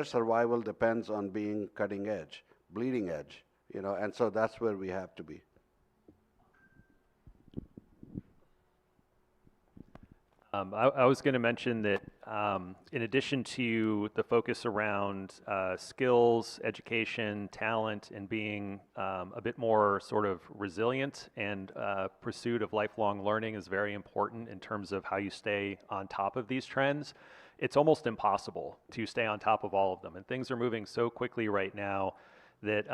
survival depends on being cutting edge, bleeding edge, and so that's where we have to be. I was going to mention that in addition to the focus around skills, education, talent, and being a bit more sort of resilient, and pursuit of lifelong learning is very important in terms of how you stay on top of these trends. It's almost impossible to stay on top of all of them, and things are moving so quickly right now that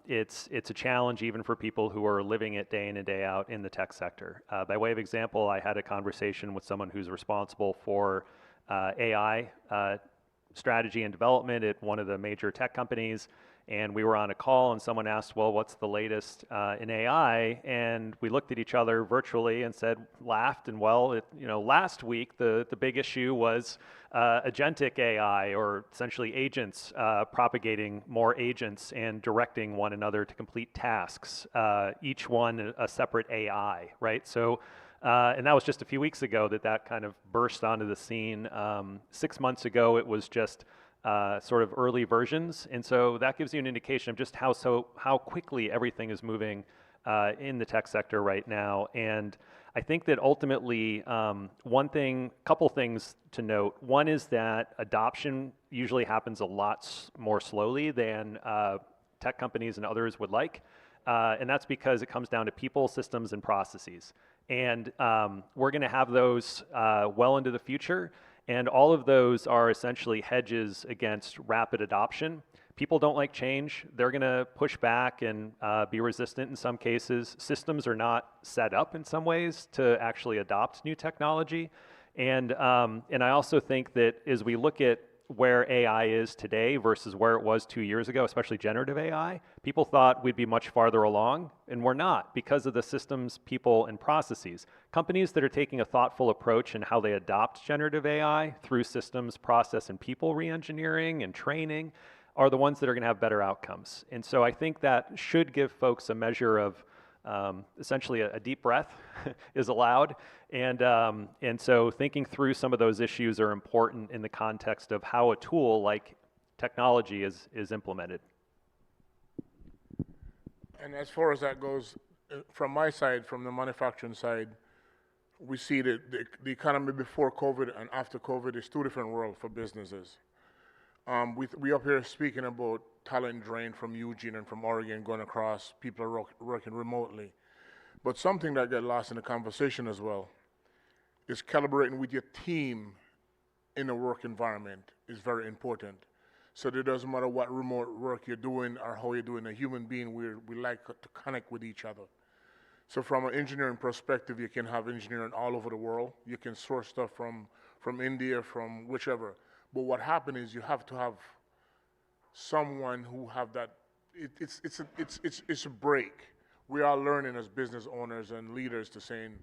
it's a challenge even for people who are living it day in and day out in the tech sector. By way of example, I had a conversation with someone who's responsible for AI strategy and development at one of the major tech companies, and we were on a call and someone asked, well, what's the latest in AI? And we looked at each other virtually and laughed, and last week the big issue was agentic AI, or essentially agents, propagating more agents and directing one another to complete tasks, each one a separate AI, right? So, and that was just a few weeks ago that kind of burst onto the scene. 6 months ago, it was just sort of early versions, and so that gives you an indication of just how quickly everything is moving in the tech sector right now. And I think that ultimately, couple things to note. One is that adoption usually happens a lot more slowly than tech companies and others would like, and that's because it comes down to people, systems, and processes. And we're going to have those well into the future. And all of those are essentially hedges against rapid adoption. People don't like change. They're going to push back and be resistant in some cases. Systems are not set up in some ways to actually adopt new technology. And I also think that as we look at where AI is today versus where it was 2 years ago, especially generative AI, people thought we'd be much farther along, and we're not because of the systems, people, and processes. Companies that are taking a thoughtful approach in how they adopt generative AI through systems, process, and people re-engineering and training are the ones that are going to have better outcomes. And so I think that should give folks a measure of essentially a deep breath is allowed. And so thinking through some of those issues are important in the context of how a tool like technology is implemented. And as far as that goes, from my side, from the manufacturing side, we see that the economy before COVID and after COVID is two different worlds for businesses. We up here speaking about talent drain from Eugene and from Oregon going across, people are working remotely. But something that got lost in the conversation as well is calibrating with your team in a work environment is very important. So it doesn't matter what remote work you're doing or how you're doing, a human being, we like to connect with each other. So from an engineering perspective, you can have engineering all over the world. You can source stuff from India, from whichever. But what happened is you have to have someone who have that. It's a break. We are learning as business owners and leaders to saying,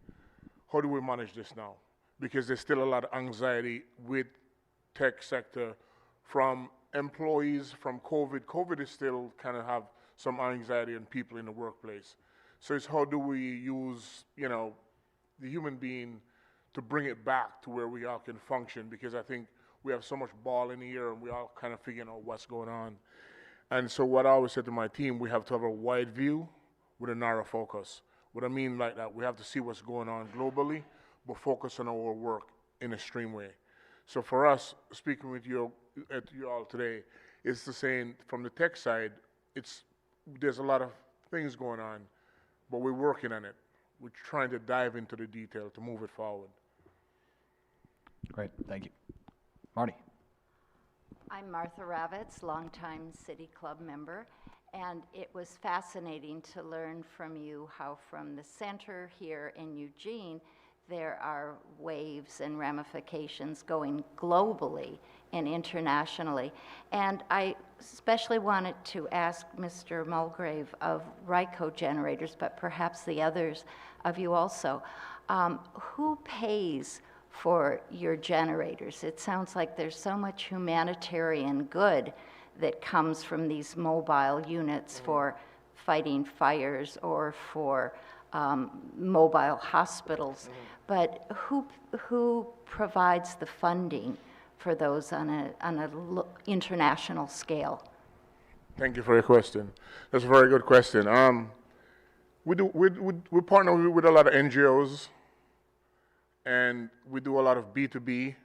how do we manage this now? Because there's still a lot of anxiety with tech sector from employees, from COVID. COVID is still kind of have some anxiety on people in the workplace. So it's how do we use, the human being to bring it back to where we all can function, because I think we have so much ball in the air and we all kind of figuring out what's going on. And so what I always said to my team, we have to have a wide view with a narrow focus. What I mean like that, we have to see what's going on globally, but focus on our work in a stream way. So for us, speaking with you all today, it's the same from the tech side, there's a lot of things going on, but we're working on it. We're trying to dive into the detail to move it forward. Great, thank you. Marty. I'm Martha Ravitz, longtime City Club member, And it was fascinating to learn from you how from the center here in Eugene, there are waves and ramifications going globally and internationally. And I especially wanted to ask Mr. Mulgrave of RICO generators, but perhaps the others of you also, who pays for your generators? It sounds like there's so much humanitarian good that comes from these mobile units for fighting fires or for mobile hospitals. But who provides the funding for those on an international scale? Thank you for your question. That's a very good question. We partner with a lot of NGOs, and we do a lot of B2B,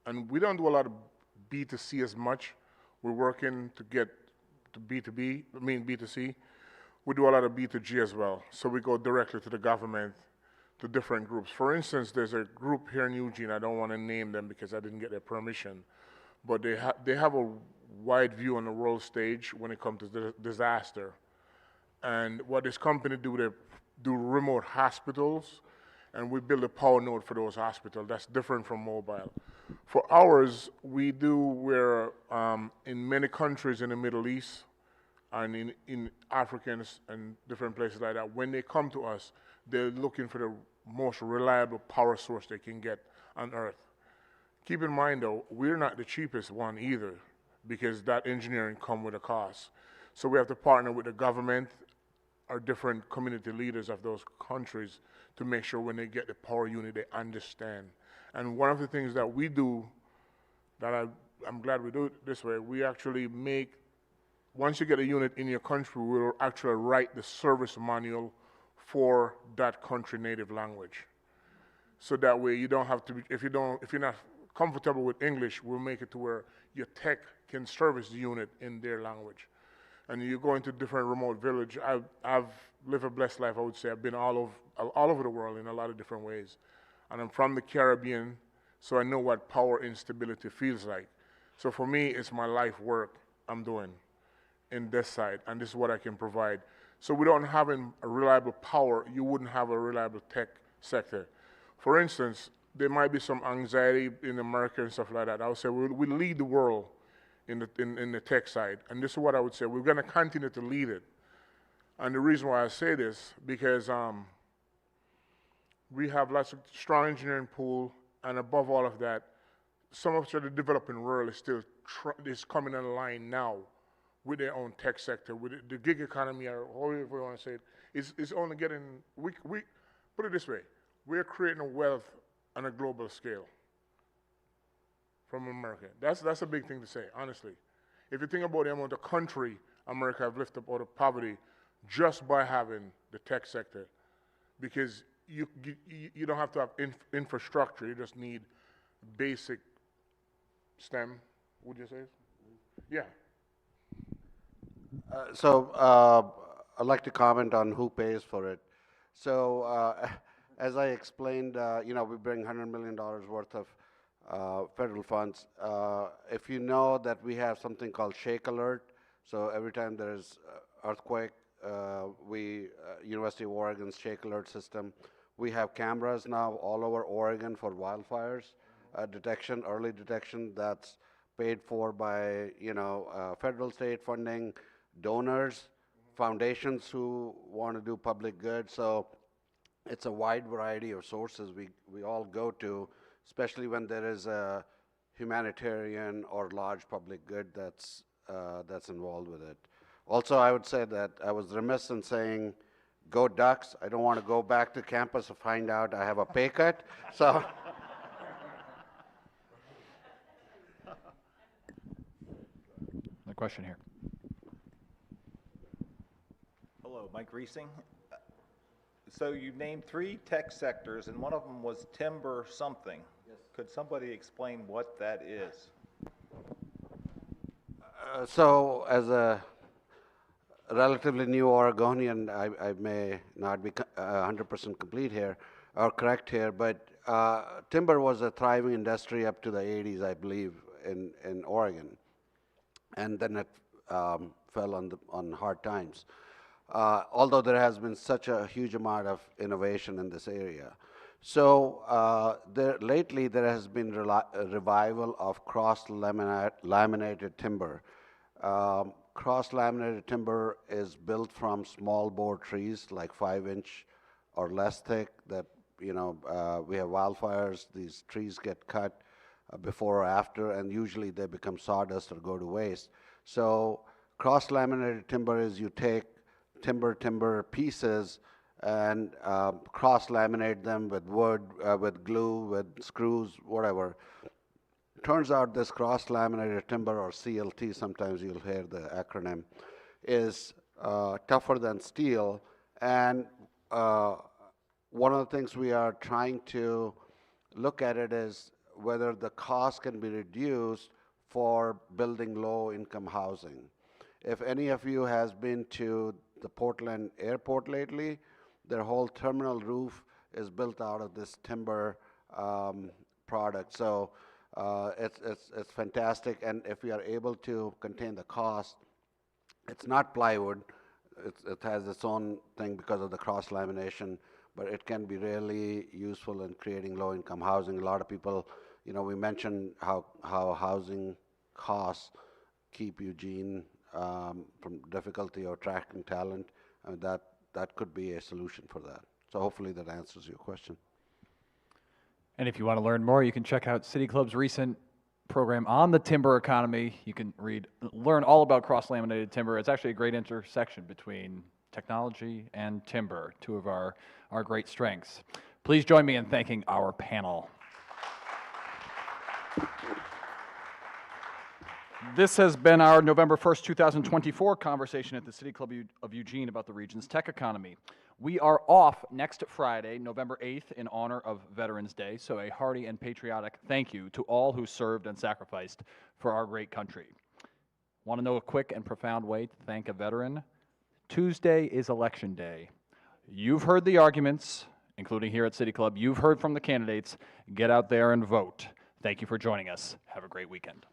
and we don't do a lot of B2C as much. We're working to get to B2C. We do a lot of B2G as well. So we go directly to the government, to different groups. For instance, there's a group here in Eugene, I don't want to name them because I didn't get their permission, but they have a wide view on the world stage when it comes to disaster. And what this company do, they do remote hospitals, and we build a power node for those hospitals. That's different from mobile. For ours, we do where in many countries in the Middle East and in Africa and different places like that, when they come to us, they're looking for the most reliable power source they can get on Earth. Keep in mind though, we're not the cheapest one either, because that engineering comes with a cost. So we have to partner with the government or different community leaders of those countries to make sure when they get the power unit, they understand. And one of the things that we do, that I'm glad we do it this way, we actually make, once you get a unit in your country, we'll actually write the service manual for that country native language. So that way you don't have to, if you're not comfortable with English, we'll make it to where your tech can service the unit in their language. And you go into different remote village. I've lived a blessed life, I would say. I've been all over the world in a lot of different ways. And I'm from the Caribbean, so I know what power instability feels like. So for me, it's my life work I'm doing in this side, and this is what I can provide. So without having a reliable power, you wouldn't have a reliable tech sector. For instance, there might be some anxiety in America and stuff like that. I would say we lead the world in the tech side, and this is what I would say. We're going to continue to lead it. And the reason why I say this, because we have lots of strong engineering pool, and above all of that, some of the developing world is still is coming online now with their own tech sector, with the gig economy, or however you want to say it, is only getting, we put it this way, we're creating a wealth on a global scale from America. That's a big thing to say, honestly. If you think about the amount of country America have lifted up out of poverty just by having the tech sector, because you don't have to have infrastructure, you just need basic STEM, would you say? Yeah. I'd like to comment on who pays for it. So as I explained, we bring $100 million worth of federal funds. If you know that we have something called Shake Alert, so every time there's earthquake, University of Oregon's Shake Alert system, we have cameras now all over Oregon for wildfires detection, early detection. That's paid for by federal, state funding, donors, foundations who want to do public good. So it's a wide variety of sources we all go to, especially when there is a humanitarian or large public good that's involved with it. Also, I would say that I was remiss in saying, go Ducks. I don't want to go back to campus to find out I have a pay cut. So. The question here. Hello, Mike Reesing. So you named 3 tech sectors, and one of them was timber something. Yes. Could somebody explain what that is? So as a relatively new Oregonian, I may not be 100% complete here or correct here, but timber was a thriving industry up to the 80s, I believe, in Oregon. And then it fell on hard times. Although there has been such a huge amount of innovation in this area. So lately there has been a revival of cross-laminated timber. Cross-laminated timber is built from small bore trees, like 5-inch or less thick, that, we have wildfires, these trees get cut before or after, and usually they become sawdust or go to waste. So cross-laminated timber is you take timber pieces and cross-laminate them with wood, with glue, with screws, whatever. Turns out this cross-laminated timber, or CLT, sometimes you'll hear the acronym, is tougher than steel. And one of the things we are trying to look at it is whether the cost can be reduced for building low-income housing. If any of you has been to the Portland airport lately, their whole terminal roof is built out of this timber product. So it's fantastic, and if we are able to contain the cost, it's not plywood. It has its own thing because of the cross-lamination, but it can be really useful in creating low-income housing. A lot of people, we mentioned how housing costs keep Eugene from difficulty of attracting talent. I mean, that could be a solution for that. So hopefully that answers your question. And if you want to learn more, you can check out City Club's recent program on the timber economy. You can learn all about cross-laminated timber. It's actually a great intersection between technology and timber, two of our great strengths. Please join me in thanking our panel. This has been our November 1st, 2024 conversation at the City Club of Eugene about the region's tech economy. We are off next Friday, November 8th, in honor of Veterans Day, so a hearty and patriotic thank you to all who served and sacrificed for our great country. Want to know a quick and profound way to thank a veteran? Tuesday is Election Day. You've heard the arguments, including here at City Club. You've heard from the candidates. Get out there and vote. Thank you for joining us. Have a great weekend.